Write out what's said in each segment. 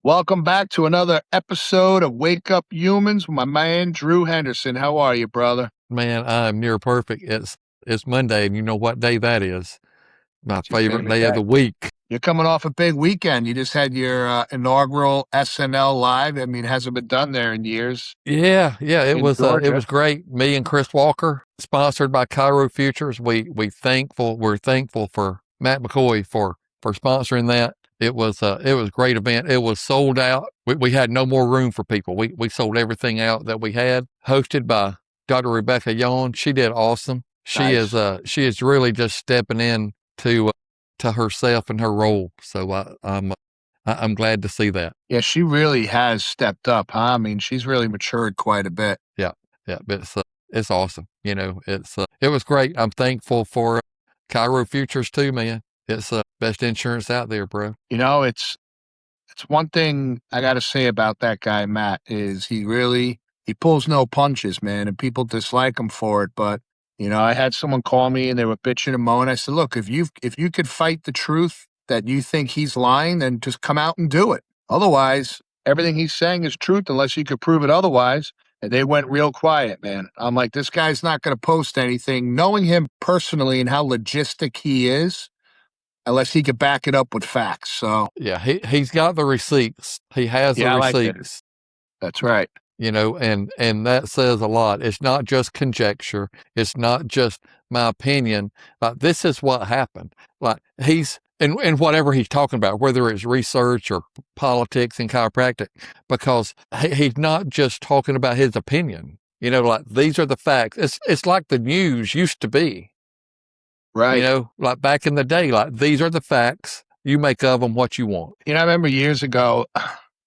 Welcome back to another episode of Wake Up Humans with my man Drew Henderson. How are you, brother? Man, I'm near perfect. It's Monday, and you know what day that is? My It's your favorite favorite day of day. the week. You're coming off a big weekend. You just had your inaugural SNL live. I mean, it hasn't been done there in years Yeah, it in was Georgia. great. Me and Chris Walker, sponsored by Cairo Futures. We're thankful for Matt McCoy for sponsoring that. It was a great event. It was sold out. We had no more room for people. We sold everything out that we had. Hosted by Dr. Rebecca Yawn. She did awesome. Nice. She is really just stepping in to herself and her role. So I'm glad to see that. Yeah, she really has stepped up, huh? I mean, she's really matured quite a bit. Yeah, yeah, but it's awesome. It was great. I'm thankful for Cairo Futures too, man. It's best insurance out there, bro. You know, it's one thing I got to say about that guy Matt is he pulls no punches, man, and people dislike him for it. But I had someone call me and they were bitching and moaning. I said, look, if you could fight the truth that you think he's lying, then just come out and do it. Otherwise, everything he's saying is truth unless you could prove it otherwise. And they went real quiet, man. I'm like, this guy's not going to post anything. Knowing him personally and how logistic he is, unless he could back it up with facts. So Yeah, he's got the receipts. He has the yeah, I like it. receipts. That's right. And that says a lot. It's not just conjecture. It's not just my opinion. Like, this is what happened. Like, and whatever he's talking about, whether it's research or politics and chiropractic, because he's not just talking about his opinion. Like, these are the facts. It's like the news used to be. Right. Like back in the day. Like, these are the facts. You make of them what you want. I remember years ago,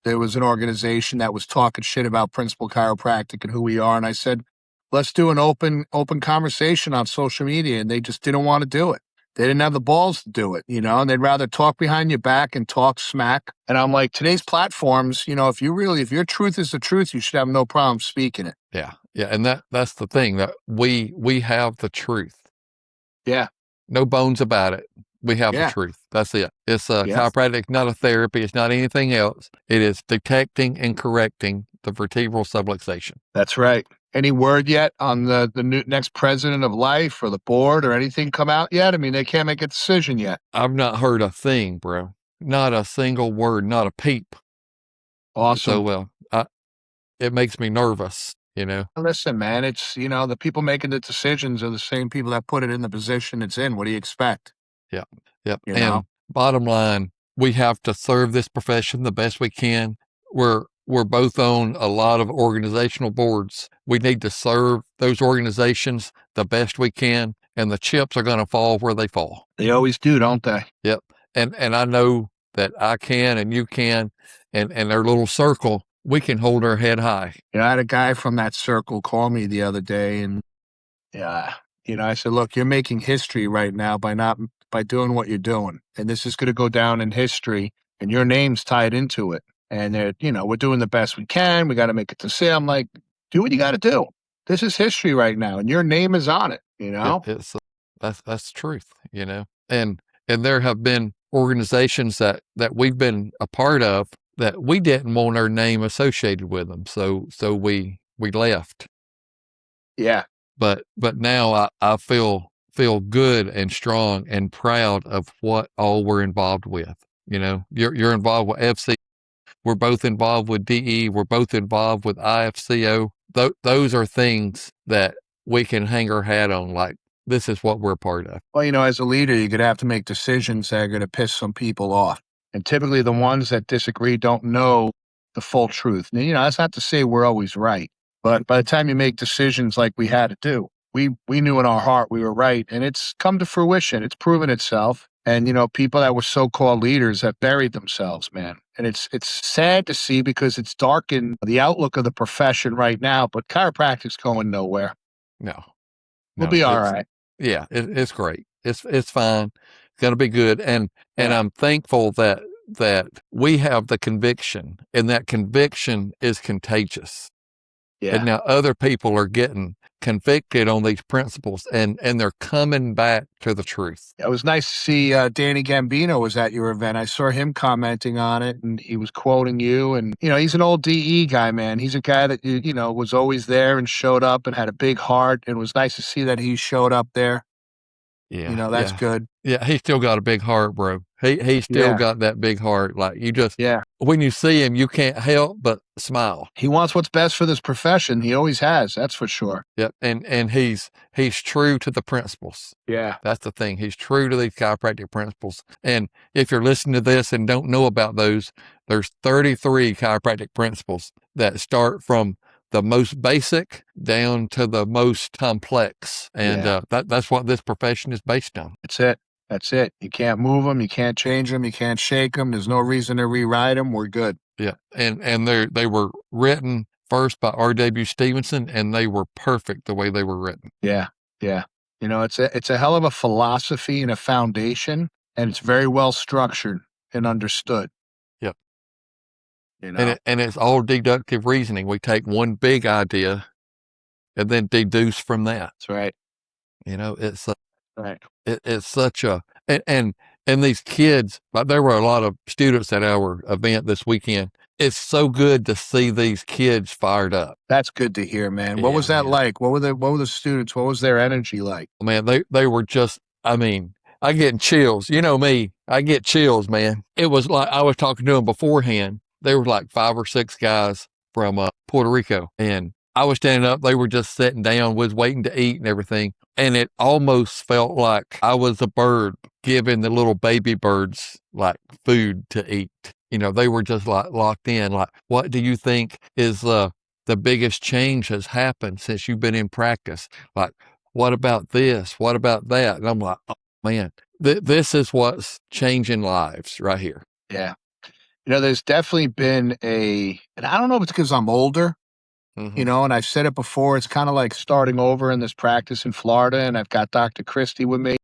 there was an organization that was talking shit about Principal Chiropractic and who we are. And I said, let's do an open conversation on social media. And they just didn't want to do it. They didn't have the balls to do it, and they'd rather talk behind your back and talk smack. And I'm like, today's platforms, if your truth is the truth, you should have no problem speaking it. Yeah, yeah, and that's the thing, that we have the truth. Yeah. No bones about it. We have the Yeah. truth. That's it. It's Yes. chiropractic, not a therapy. It's not anything else. It is detecting and correcting the vertebral subluxation. That's right. Any word yet on the new next president of Life or the board or anything come out yet? I mean, they can't make a decision yet. I've not heard a thing, bro. Not a single word, not a peep. Awesome. So, it makes me nervous. Listen, man, it's, the people making the decisions are the same people that put it in the position it's in. What do you expect? Yeah. Yep. You know? And bottom line, we have to serve this profession the best we can. We're both on a lot of organizational boards. We need to serve those organizations the best we can, and the chips are going to fall where they fall. They always do, don't they? Yep. And I know that I can and you can, and our little circle, we can hold our head high. I had a guy from that circle call me the other day, and yeah, I said, look, you're making history right now by doing what you're doing, and this is going to go down in history, and your name's tied into it. And we're doing the best we can. We got to make it to say, I'm like, do what you got to do. This is history right now, and your name is on it. It's that's the truth. And there have been organizations that we've been a part of that we didn't want our name associated with them, so we left. Yeah. But now I feel good and strong and proud of what all we're involved with. You're involved with FC. We're both involved with DE. We're both involved with IFCO. Those are things that we can hang our hat on. Like, this is what we're part of. Well, as a leader, you're going to have to make decisions that are going to piss some people off. And typically the ones that disagree don't know the full truth. And, that's not to say we're always right. But by the time you make decisions like we had to do, we knew in our heart we were right. And it's come to fruition. It's proven itself. And, people that were so-called leaders have buried themselves, man. And it's sad to see because it's darkened the outlook of the profession right now. But chiropractic's going nowhere. No, We'll be all right. Yeah, it's great. It's fine. It's going to be good. And I'm thankful that we have the conviction, and that conviction is contagious. And Yeah. now other people are getting convicted on these principles and they're coming back to the truth. It was nice to see Danny Gambino was at your event. I saw him commenting on it, and he was quoting you. And he's an old DE guy, man. He's a guy that was always there and showed up and had a big heart. And it was nice to see that he showed up there. Yeah, That's yeah. good. Yeah, he's still got a big heart, bro. He's still Yeah, got that big heart. Like you just yeah. when you see him, you can't help but smile. He wants what's best for this profession. He always has. That's for sure. Yep. And he's true to the principles. Yeah, That's the thing. He's true to these chiropractic principles. And if you're listening to this and don't know about those, there's 33 chiropractic principles that start from the most basic down to the most complex. And yeah. that's what this profession is based on. That's it. That's it. You can't move them. You can't change them. You can't shake them. There's no reason to rewrite them. We're good. Yeah. And they were written first by R.W. Stevenson, and they were perfect the way they were written. Yeah, yeah. It's a hell of a philosophy and a foundation, and it's very well structured and understood. Yep. You know, And it's all deductive reasoning. We take one big idea and then deduce from that. that's right. It's Right. it's such a and these kids. Like there were a lot of students at our event this weekend. It's so good to see these kids fired up. That's good to hear, man. What was Yeah, that man. like? What were the students? What was their energy like? Man, they were just. I mean, I get chills. You know me. I get chills, man. It was like I was talking to them beforehand. There were like 5 or 6 guys from Puerto Rico, and I was standing up. They were just sitting down, was waiting to eat and everything. And it almost felt like I was a bird giving the little baby birds like food to eat. They were just like locked in. Like, what do you think is the biggest change has happened since you've been in practice? Like, what about this? What about that? And I'm like, oh, man, this is what's changing lives right here. Yeah. There's definitely been and I don't know if it's because I'm older, Mm-hmm. and I've said it before, it's kind of like starting over in this practice in Florida, and I've got Dr. Christie with me.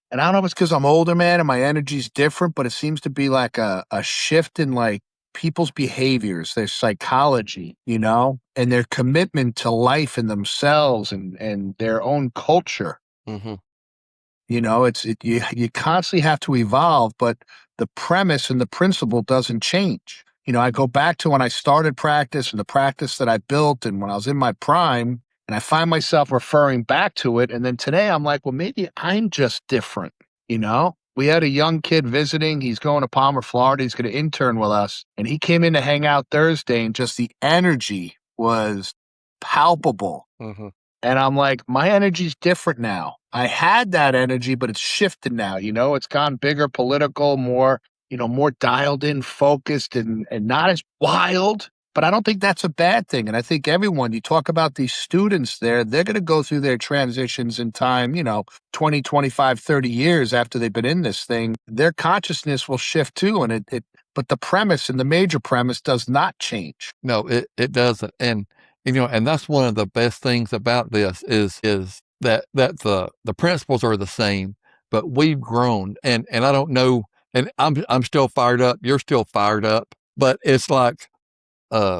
And I don't know if it's because I'm older, man, and my energy's different, but it seems to be like a shift in like people's behaviors, their psychology, and their commitment to life and themselves and their own culture. Mm-hmm. You constantly have to evolve, but the premise and the principle doesn't change. I go back to when I started practice and the practice that I built and when I was in my prime, and I find myself referring back to it. And then today I'm like, well, maybe I'm just different. We had a young kid visiting. He's going to Palmer, Florida. He's going to intern with us. And he came in to hang out Thursday, and just the energy was palpable. Mm-hmm. And I'm like, my energy's different now. I had that energy, but it's shifted now. It's gone bigger, political, more, more dialed in, focused, and not as wild. But I don't think that's a bad thing. And I think everyone, you talk about these students there, they're going to go through their transitions in time, 20, 25, 30 years after they've been in this thing. Their consciousness will shift too. And but the premise and the major premise does not change. No, it doesn't. And and that's one of the best things about this is that the principles are the same, but we've grown. And I don't know, and I'm still fired up. You're still fired up, but it's like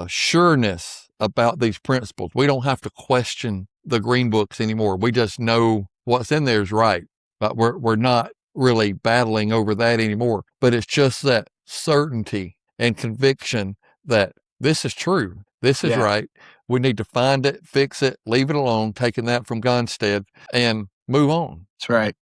sureness about these principles. We don't have to question the green books anymore. We just know what's in there is right. But we're not really battling over that anymore. But it's just that certainty and conviction that this is true. This is right. We need to find it, fix it, leave it alone, taking that from Gonstead, and move on. That's right.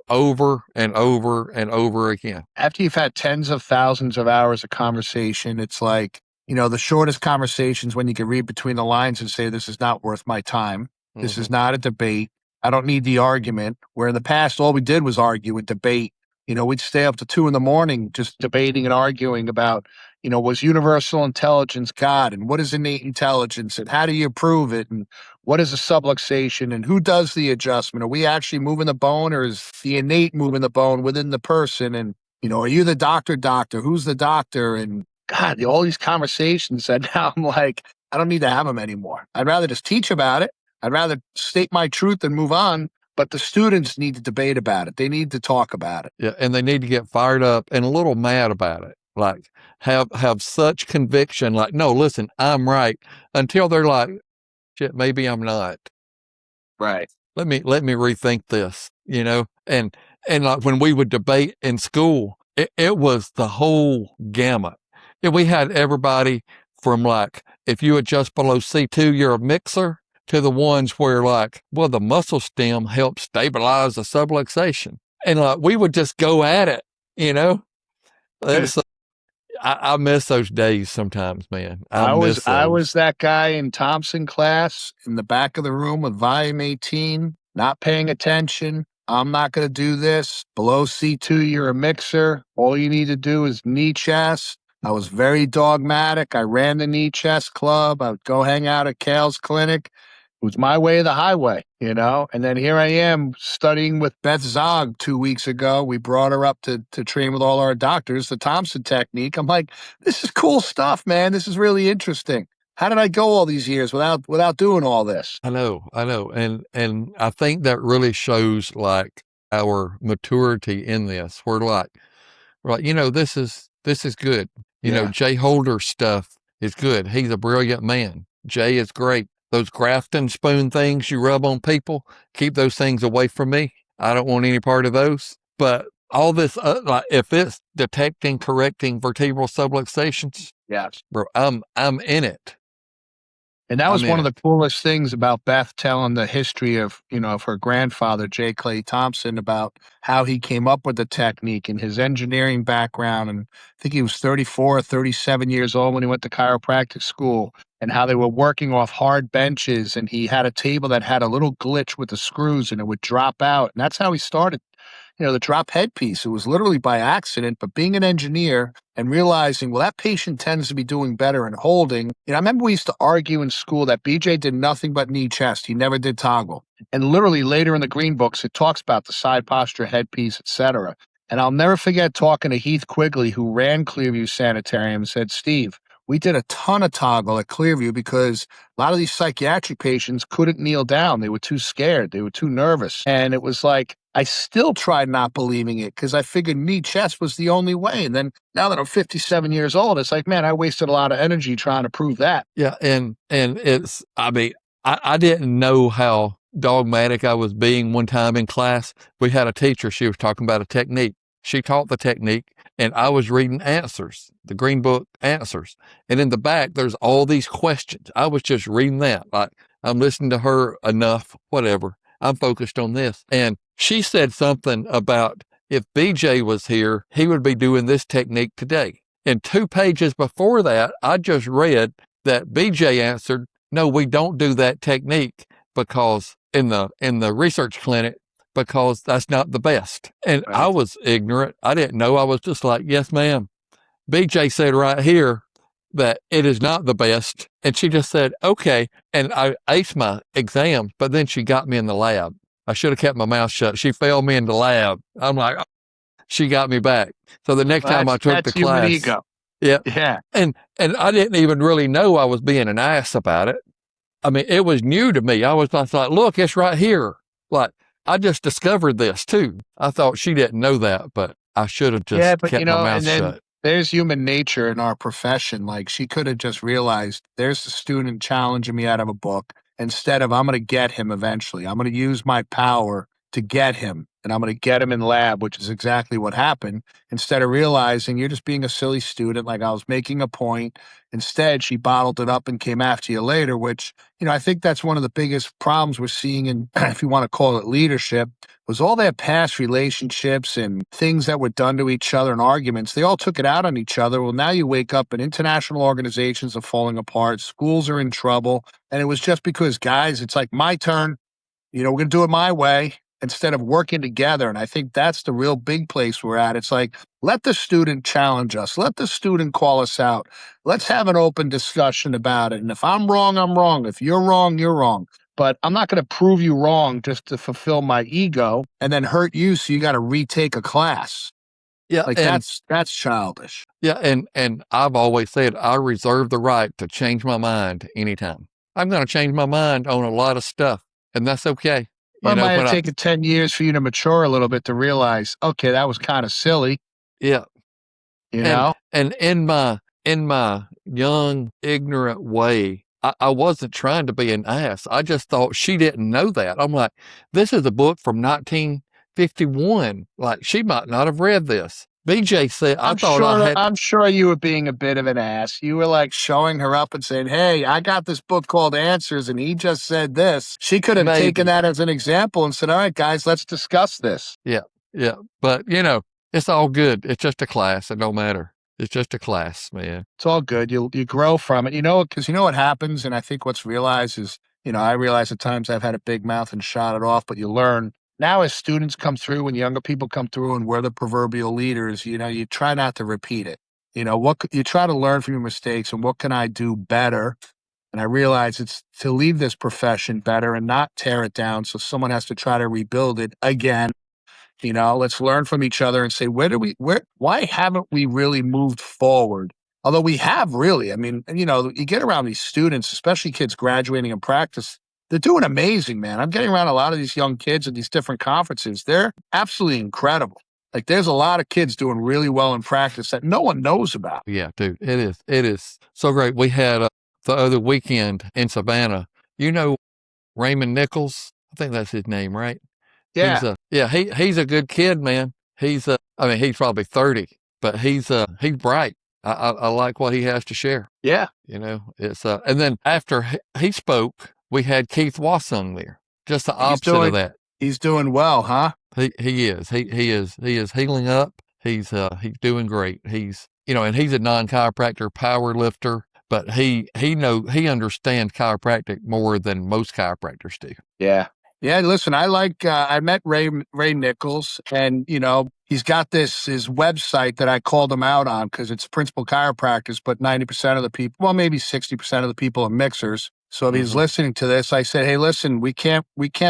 Over and over and over again. After you've had tens of thousands of hours of conversation, it's like, the shortest conversations when you can read between the lines and say, this is not worth my time. This is not a debate. I don't need the argument. Where in the past, all we did was argue and debate. We'd stay up to 2 a.m. just debating and arguing about, was universal intelligence God, and what is innate intelligence, and how do you prove it, and what is a subluxation, and who does the adjustment? Are we actually moving the bone, or is the innate moving the bone within the person? And, are you the doctor? Who's the doctor? And God, all these conversations that now I'm like, I don't need to have them anymore. I'd rather just teach about it. I'd rather state my truth and move on. But the students need to debate about it. They need to talk about it. Yeah, and they need to get fired up and a little mad about it. like have such conviction, like, no, listen, I'm right, until they're like, shit, maybe I'm not. Right. Let me rethink this, and like when we would debate in school, it was the whole gamut. And we had everybody from, like, if you were just below C2, you're a mixer, to the ones where, like, well, the muscle stem helps stabilize the subluxation. And like we would just go at it, you know? It's, I miss those days sometimes, man. I I was miss I was those. that guy in Thompson class in the back of the room with volume 18, not paying attention. I'm not going to do this. Below C2, you're a mixer. All you need to do is knee chest. I was very dogmatic. I ran the knee chest club. I would go hang out at Kale's clinic. It was my way of the highway, you know? And then here I am studying with Beth Zog 2 weeks ago. We brought her up to train with all our doctors, the Thompson technique. I'm like, this is cool stuff, man. This is really interesting. How did I go all these years without doing all this? I know, and I think that really shows, like, our maturity in this. We're like, this is good. Yeah. Jay Holder's stuff is good. He's a brilliant man. Jay is great. Those Grafton spoon things you rub on people, keep those things away from me. I don't want any part of those. But all this, like, if it's detecting, correcting vertebral subluxations, Yes. bro, I'm in it. And that I'm was in one of the it. coolest things about Beth telling the history of her grandfather, J. Clay Thompson, about how he came up with the technique and his engineering background. And I think he was 34 or 37 years old when he went to chiropractic school, and how they were working off hard benches. And he had a table that had a little glitch with the screws and it would drop out. And that's how he started, the drop headpiece. It was literally by accident, but being an engineer and realizing, well, that patient tends to be doing better in holding. I remember we used to argue in school that BJ did nothing but knee chest. He never did toggle. And literally later in the green books, it talks about the side posture, headpiece, etc. And I'll never forget talking to Heath Quigley, who ran Clearview Sanitarium, and said, Steve, we did a ton of toggle at Clearview because a lot of these psychiatric patients couldn't kneel down. They were too scared. They were too nervous. And it was like, I still tried not believing it because I figured knee chest was the only way. And then now that I'm 57 years old, it's like, man, I wasted a lot of energy trying to prove that. Yeah, and it's, I mean, I didn't know how dogmatic I was being. One time in class, we had a teacher, she was talking about a technique. She taught the technique, and I was reading answers, the green book answers. And in the back, there's all these questions. I was just reading that. Like, I'm listening to her enough, whatever. I'm focused on this. And she said something about, if BJ was here, he would be doing this technique today. And 2 pages before that, I just read that BJ answered, no, we don't do that technique because in the research clinic, because that's not the best. And I Right. was ignorant. I didn't know. I was just like, yes, ma'am. BJ said right here that it is not the best. And she just said, okay. And I aced my exam, but then she got me in the lab. I should have kept my mouth shut. She failed me in the lab. I'm like, oh, she got me back. So the next Well, time I took the that's human class, ego. yeah. Yeah. And I didn't even really know I was being an ass about it. I mean, it was new to me. I was like, look, it's right here. Like, I just discovered this too. I thought she didn't know that, but I should have Yeah, just but kept my mouth and then shut. there's human nature in our profession. Like she could have just realized there's a student challenging me out of a book instead of I'm going to get him eventually. I'm going to use my power to get him and I'm going to get him in lab, which is exactly what happened. Instead of realizing you're just being a silly student, like I was making a point. Instead, she bottled it up and came after you later, which, I think that's one of the biggest problems we're seeing in, if you want to call it leadership, was all their past relationships and things that were done to each other and arguments. They all took it out on each other. Well, now you wake up and international organizations are falling apart, schools are in trouble. And it was just because, guys, it's like my turn. We're going to do it my way instead of working together. And I think that's the real big place we're at. It's like, let the student challenge us. Let the student call us out. Let's have an open discussion about it. And if I'm wrong, I'm wrong. If you're wrong, you're wrong. But I'm not going to prove you wrong just to fulfill my ego and then hurt you. So you got to retake a class. Yeah, Like and that's childish. yeah, and I've always said I reserve the right to change my mind anytime. I'm going to change my mind on a lot of stuff, and that's okay. Well, it might have When I taken 10 years for you to mature a little bit to realize, okay, that was kind of silly. Yeah, you And know? and in my young, ignorant way, I wasn't trying to be an ass. I just thought she didn't know that. I'm like, this is a book from 1951. Like, she might not have read this. BJ said, I thought I had I'm sure you were being a bit of an ass. You were like showing her up and saying, "Hey, I got this book called Answers and he just said this." She could have taken maybe. that as an example and said, "All right, guys, let's discuss this." Yeah, yeah. But, it's all good. It's just a class. It don't matter. It's just a class, man. It's all good. You grow from it. Because you know what happens, and I think what's realized is, I realize at times I've had a big mouth and shot it off, but you learn. Now as students come through and younger people come through and we're the proverbial leaders, you try not to repeat it. You try to learn from your mistakes and what can I do better? And I realize it's to leave this profession better and not tear it down so someone has to try to rebuild it again. Let's learn from each other and say, why haven't we really moved forward? Although we have really, I mean, you get around these students, especially kids graduating in practice, they're doing amazing, man. I'm getting around a lot of these young kids at these different conferences. They're absolutely incredible. Like there's a lot of kids doing really well in practice that no one knows about. Yeah, dude. It is. It is so great. We had the other weekend in Savannah. You know Raymond Nichols? I think that's his name, right? Yeah. He's a good kid, man. I mean, he's probably 30, but he's bright. I like what he has to share. Yeah. It's and then after he spoke, we had Keith Wasson there. Just the He's opposite of doing that. he's doing well, huh? He is healing up. He's doing great. And he's a non-chiropractor power lifter, but he understands chiropractic more than most chiropractors do. Yeah. Yeah, listen, I met Ray Nichols and, he's got his website that I called him out on because it's Principal Chiropractors, but 90% of the people, well, maybe 60% of the people are mixers. So if he's Mm-hmm. listening to this, I said, "Hey, listen, we can't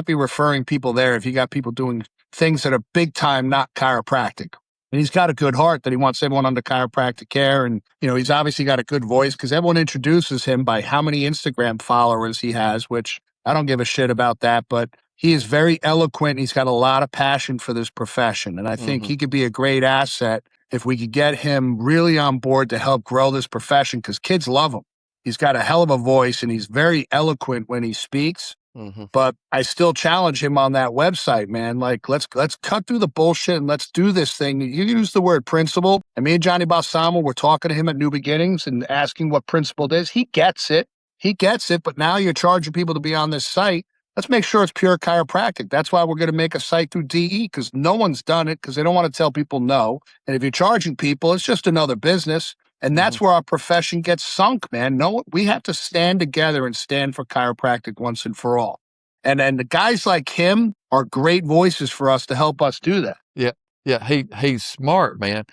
be referring people there if you got people doing things that are big time, not chiropractic." And he's got a good heart that he wants everyone under chiropractic care. And, he's obviously got a good voice because everyone introduces him by how many Instagram followers he has, which I don't give a shit about that, but he is very eloquent. He's got a lot of passion for this profession. And I think Mm-hmm. he could be a great asset if we could get him really on board to help grow this profession because kids love him. He's got a hell of a voice and he's very eloquent when he speaks. Mm-hmm. But I still challenge him on that website, man. Like, let's cut through the bullshit and let's do this thing. You use the word principle. And me and Johnny Balsamo were talking to him at New Beginnings and asking what principle is. He gets it. He gets it. But now you're charging people to be on this site. Let's make sure it's pure chiropractic. That's why we're going to make a site through DE because no one's done it because they don't want to tell people no. And if you're charging people, it's just another business. And Mm-hmm. that's where our profession gets sunk, man. No, we have to stand together and stand for chiropractic once and for all. And the guys like him are great voices for us to help us do that. Yeah, yeah. He's smart, man.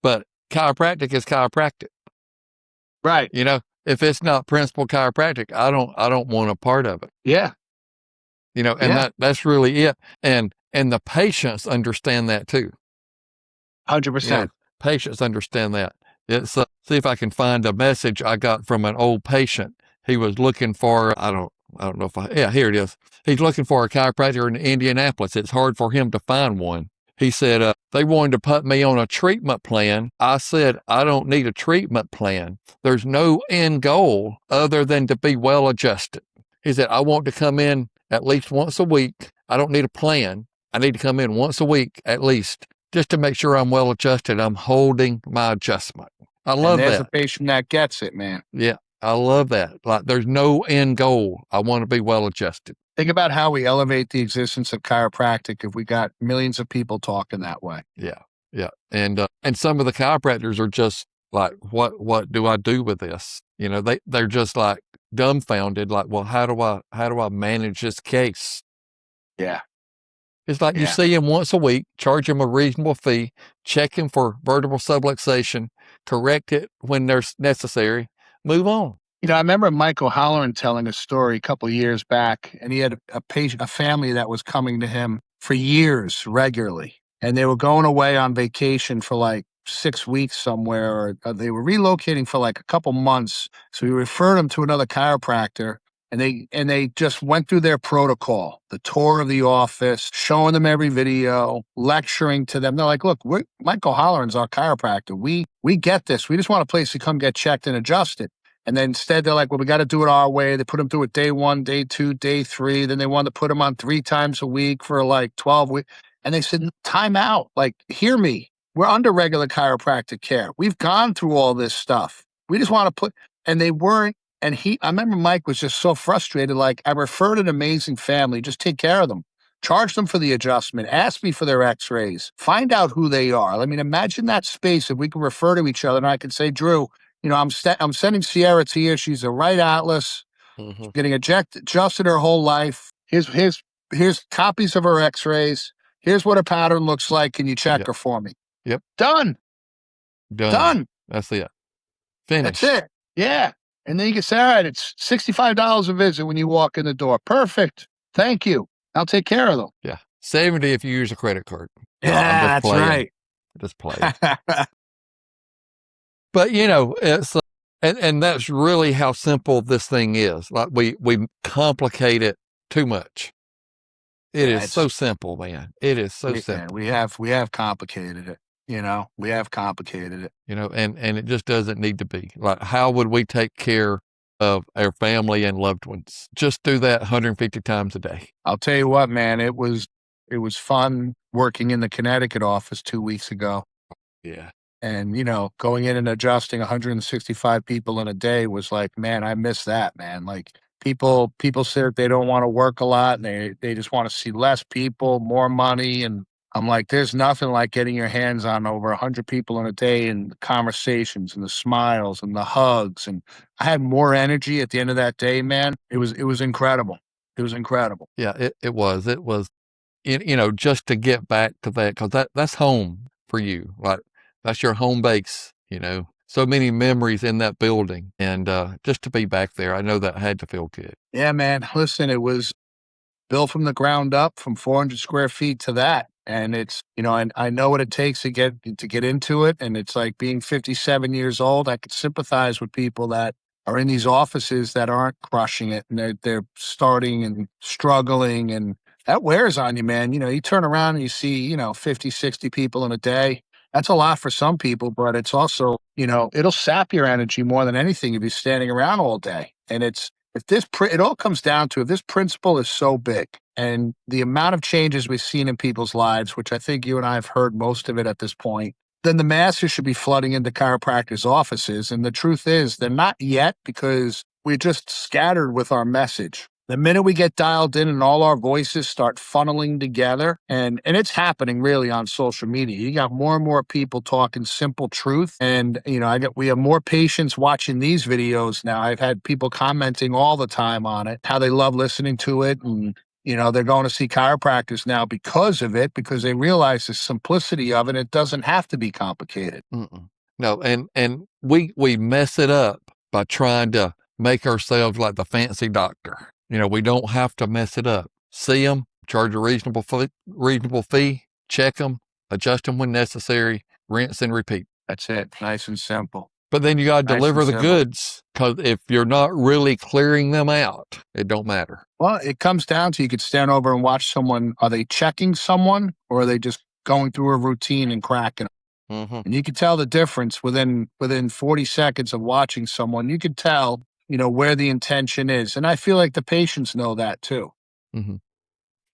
But chiropractic is chiropractic. Right. If it's not principal chiropractic, I don't want a part of it. Yeah. And Yeah. that's really it. And the patients understand that too. 100%. Patients understand that. It's see if I can find a message I got from an old patient. He was looking for I don't know if here it is. He's looking for a chiropractor in Indianapolis. It's hard for him to find one. He said, they wanted to put me on a treatment plan. I said, I don't need a treatment plan. There's no end goal other than to be well adjusted. He said, I want to come in at least once a week. I don't need a plan. I need to come in once a week at least just to make sure I'm well adjusted. I'm holding my adjustment. I love And there's that. a patient that gets it, man. Yeah, I love that. Like, there's no end goal. I want to be well adjusted. Think about how we elevate the existence of chiropractic if we got millions of people talking that way. Yeah, yeah. And some of the chiropractors are just like, what do I do with this? They're just like dumbfounded. Like, well, how do I manage this case? Yeah. It's like you see him once a week, charge him a reasonable fee, check him for vertebral subluxation, correct it when there's necessary, move on. I remember Mike O'Halloran telling a story a couple of years back, and he had a family that was coming to him for years regularly, and they were going away on vacation for like 6 weeks somewhere, or they were relocating for like a couple months. So he referred him to another chiropractor, and they just went through their protocol, the tour of the office, showing them every video, lecturing to them. They're like, "Look, Michael Holleran's our chiropractor. We get this. We just want a place to come get checked and adjusted." And then instead, they're like, "Well, we got to do it our way." They put them through it day one, day two, day three. Then they wanted to put them on 3 times a week for like 12 weeks. And they said, "Time out. Like, hear me. We're under regular chiropractic care. We've gone through all this stuff. We just want to put," and they weren't. And I remember Mike was just so frustrated. Like, I referred an amazing family, just take care of them, charge them for the adjustment, ask me for their x rays, find out who they are. I mean, imagine that space if we could refer to each other and I could say, Drew, I'm sending Sierra to you. She's a right atlas, Mm-hmm. getting adjusted her whole life. Here's copies of her x rays. Here's what her pattern looks like. Can you check Yep. her for me? Yep. Done. Done. Done. That's it. That's Finished. it. Yeah. And then you can say, all right, it's $65 a visit when you walk in the door. Perfect. Thank you. I'll take care of them. Yeah. 70 if you use a credit card. No, I'm Yeah, just that's playing. right. Just playing. But it's and that's really how simple this thing is. Like we complicate it too much. It Yeah, is so simple, man. It is so simple. we have complicated it. We have complicated it. And it just doesn't need to be. Like, how would we take care of our family and loved ones? Just do that 150 times a day. I'll tell you what, man, it was fun working in the Connecticut office 2 weeks ago. Yeah. And, going in and adjusting 165 people in a day was like, man, I miss that, man. Like, people say that they don't want to work a lot and they just want to see less people, more money. And I'm like, there's nothing like getting your hands on over 100 people in a day and the conversations and the smiles and the hugs. And I had more energy at the end of that day, man. It was incredible. It was incredible. Yeah, it was. It was, just to get back to that, because that's home for you. Like, that's your home base, So many memories in that building. And just to be back there, I know that had to feel good. Yeah, man. Listen, it was built from the ground up from 400 square feet to that. And it's, I know what it takes to get into it. And it's like being 57 years old. I could sympathize with people that are in these offices that aren't crushing it and they're starting and struggling, and that wears on you, man. You turn around and you see, 50, 60 people in a day. That's a lot for some people, but it's also, it'll sap your energy more than anything if you're standing around all day. And it all comes down to, if this principle is so big and the amount of changes we've seen in people's lives, which I think you and I have heard most of it at this point, then the masses should be flooding into chiropractors' offices. And the truth is, they're not yet, because we're just scattered with our message. The minute we get dialed in and all our voices start funneling together, and it's happening really on social media. You got more and more people talking simple truth. And, we have more patients watching these videos now. I've had people commenting all the time on it, how they love listening to it. And, they're going to see chiropractors now because of it, because they realize the simplicity of it. It doesn't have to be complicated. Mm-mm. No, and we mess it up by trying to make ourselves like the fancy doctor. We don't have to mess it up. See them, charge a reasonable fee, check them, adjust them when necessary, rinse and repeat. That's it. Nice and simple. But then you got to Nice deliver and the simple. goods, because if you're not really clearing them out, it don't matter. Well, it comes down to, you could stand over and watch someone. Are they checking someone, or are they just going through a routine and cracking? Mm-hmm. And you could tell the difference within 40 seconds of watching someone. You could tell, where the intention is. And I feel like the patients know that too. Mm-hmm.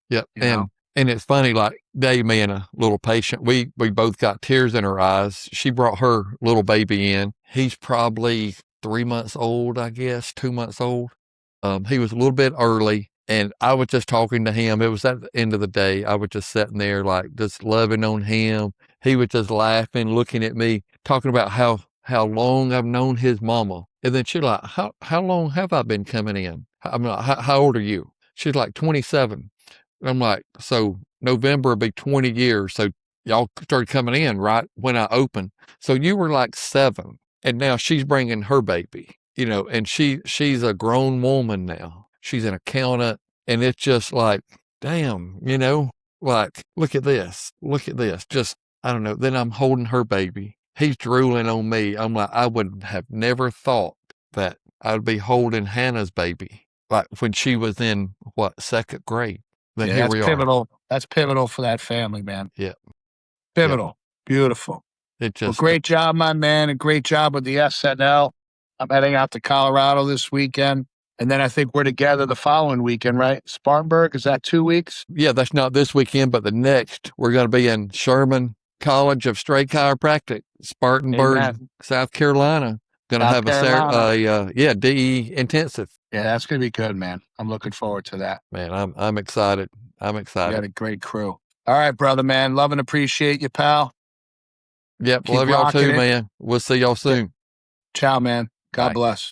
Yep. You know? And it's funny, like Dave, me and a little patient, we both got tears in our eyes. She brought her little baby in. He's probably 3 months old, I guess, 2 months old. He was a little bit early, and I was just talking to him. It was at the end of the day. I was just sitting there, like, just loving on him. He was just laughing, looking at me, talking about how long I've known his mama. And then she's like, how long have I been coming in? I'm like, how old are you? She's like, 27. And I'm like, so November will be 20 years. So y'all started coming in right when I opened. So you were like 7, and now she's bringing her baby, and she's a grown woman now. She's an accountant, and it's just like, damn, like, look at this. Just, I don't know. Then I'm holding her baby. He's drooling on me. I'm like, I would have never thought that I'd be holding Hannah's baby like when she was in what, second grade. Then Yeah, here that's we are. pivotal. That's pivotal for that family, man. Yeah. Yep. Pivotal. Beautiful. It Well, just, great job, my man, and great job with the SNL. I'm heading out to Colorado this weekend, and then I think we're together the following weekend, right? Spartanburg, is that 2 weeks? yeah, that's not this weekend, but the next we're going to be in Sherman College of Straight Chiropractic, Spartanburg, Amen. South Carolina. Going to South have Carolina. yeah, DE intensive. Yeah, that's gonna be good, man. I'm looking forward to that. Man, I'm excited. I'm You got excited. a great crew. All right, brother, man. Love and appreciate you, pal. Yep. Keep Love y'all rocking too, it. man. We'll see y'all Yeah. soon. Ciao, man. God Bye. bless.